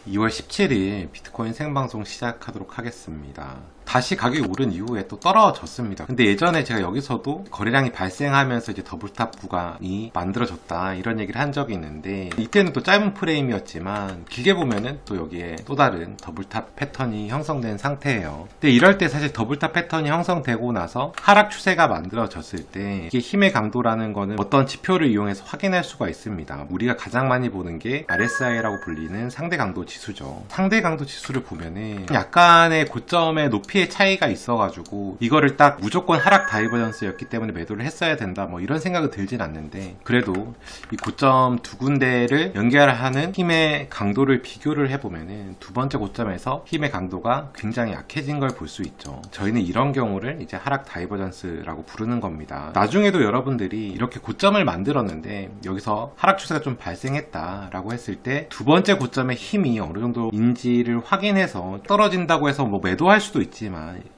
2월 17일 비트코인 생방송 시작하도록 하겠습니다. 다시 가격이 오른 이후에 또 떨어졌습니다. 근데 예전에 제가 여기서도 거래량이 발생하면서 이제 더블탑 구간이 만들어졌다 이런 얘기를 한 적이 있는데, 이때는 또 짧은 프레임이었지만 길게 보면은 또 여기에 또 다른 더블탑 패턴이 형성된 상태예요. 근데 이럴 때 사실 더블탑 패턴이 형성되고 나서 하락 추세가 만들어졌을 때 이게 힘의 강도라는 거는 어떤 지표를 이용해서 확인할 수가 있습니다. 우리가 가장 많이 보는 게 RSI라고 불리는 상대 강도 지수죠. 상대 강도 지수를 보면은 약간의 고점의 높이의 차이가 있어가지고 이거를 딱 무조건 하락 다이버전스였기 때문에 매도를 했어야 된다 뭐 이런 생각은 들진 않는데, 그래도 이 고점 두 군데를 연결하는 힘의 강도를 비교를 해보면은 두 번째 고점에서 힘의 강도가 굉장히 약해진 걸 볼 수 있죠. 저희는 이런 경우를 이제 하락 다이버전스라고 부르는 겁니다. 나중에도 여러분들이 이렇게 고점을 만들었는데 여기서 하락 추세가 좀 발생했다라고 했을 때 두 번째 고점의 힘이 어느 정도인지를 확인해서 떨어진다고 해서 뭐 매도할 수도 있지만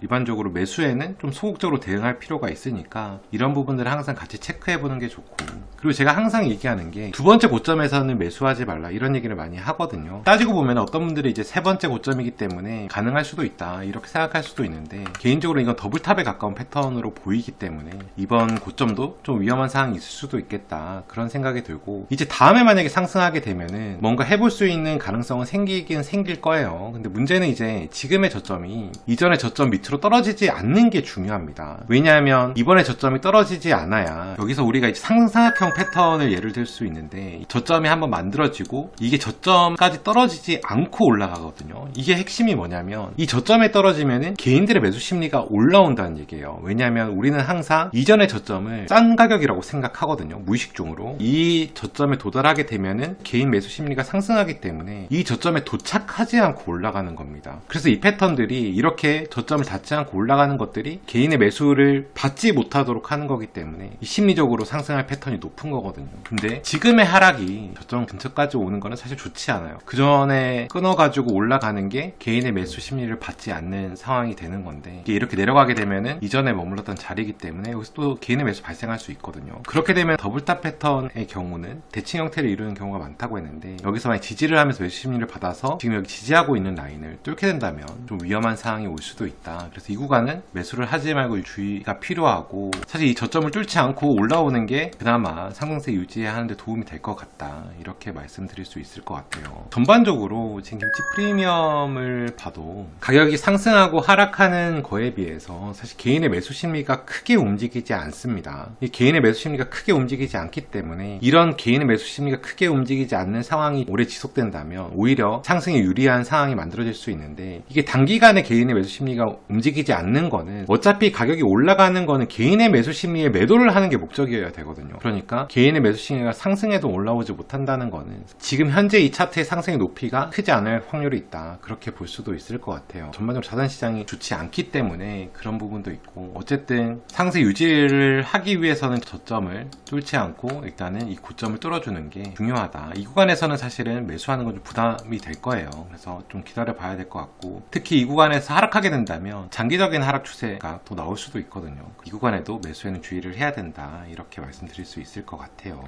일반적으로 매수에는 좀 소극적으로 대응할 필요가 있으니까 이런 부분들을 항상 같이 체크해 보는 게 좋고, 그리고 제가 항상 얘기하는 게 두 번째 고점에서는 매수하지 말라 이런 얘기를 많이 하거든요. 따지고 보면 어떤 분들이 이제 세 번째 고점이기 때문에 가능할 수도 있다 이렇게 생각할 수도 있는데, 개인적으로 이건 더블탑에 가까운 패턴으로 보이기 때문에 이번 고점도 좀 위험한 상황이 있을 수도 있겠다 그런 생각이 들고, 이제 다음에 만약에 상승하게 되면은 뭔가 해볼 수 있는 가능성은 생기긴 생길 거예요. 근데 문제는 이제 지금의 저점이 이전의 저점 밑으로 떨어지지 않는 게 중요합니다. 왜냐하면 이번에 저점이 떨어지지 않아야 여기서 우리가 이제 상승사각형 패턴을 예를 들 수 있는데, 저점이 한번 만들어지고 이게 저점까지 떨어지지 않고 올라가거든요. 이게 핵심이 뭐냐면 이 저점에 떨어지면은 개인들의 매수 심리가 올라온다는 얘기예요. 왜냐하면 우리는 항상 이전의 저점을 싼 가격이라고 생각하거든요. 무의식중으로. 이 저점에 도달하게 되면은 개인 매수 심리가 상승하기 때문에 이 저점에 도착하지 않고 올라가는 겁니다. 그래서 이 패턴들이 이렇게 저점을 닿지 않고 올라가는 것들이 개인의 매수를 받지 못하도록 하는 거기 때문에 이 심리적으로 상승할 패턴이 높은 거거든요. 근데 지금의 하락이 저점 근처까지 오는 거는 사실 좋지 않아요. 그 전에 끊어가지고 올라가는 게 개인의 매수 심리를 받지 않는 상황이 되는 건데, 이게 이렇게 내려가게 되면은 이전에 머물렀던 자리이기 때문에 여기서 또 개인의 매수 발생할 수 있거든요. 그렇게 되면 더블탑 패턴의 경우는 대칭 형태를 이루는 경우가 많다고 했는데, 여기서 만약 지지를 하면서 매수 심리를 받아서 지금 여기 지지하고 있는 라인을 뚫게 된다면 좀 위험한 상황이 올 수도 있다. 그래서 이 구간은 매수를 하지 말고 주의가 필요하고, 사실 이 저점을 뚫지 않고 올라오는 게 그나마 상승세 유지하는 데 도움이 될 것 같다 이렇게 말씀드릴 수 있을 것 같아요. 전반적으로 지금 김치 프리미엄을 봐도 가격이 상승하고 하락하는 거에 비해서 사실 개인의 매수 심리가 크게 움직이지 않습니다. 이 개인의 매수 심리가 크게 움직이지 않기 때문에 이런 개인의 매수 심리가 크게 움직이지 않는 상황이 오래 지속된다면 오히려 상승에 유리한 상황이 만들어질 수 있는데, 이게 단기간에 개인의 매수 심리가 움직이지 않는 거는 어차피 가격이 올라가는 거는 개인의 매수 심리에 매도를 하는 게 목적이어야 되거든요. 그러니까 개인의 매수 심리가 상승해도 올라오지 못한다는 거는 지금 현재 이 차트의 상승의 높이가 크지 않을 확률이 있다 그렇게 볼 수도 있을 것 같아요. 전반적으로 자산시장이 좋지 않기 때문에 그런 부분도 있고, 어쨌든 상승 유지를 하기 위해서는 저점을 뚫지 않고 일단은 이 고점을 뚫어주는 게 중요하다. 이 구간에서는 사실은 매수하는 건 좀 부담이 될 거예요. 그래서 좀 기다려 봐야 될 것 같고, 특히 이 구간에서 하락하게 된다면 장기적인 하락 추세가 또 나올 수도 있거든요. 이 구간에도 매수에는 주의를 해야 된다 이렇게 말씀드릴 수 있을 것 같아요.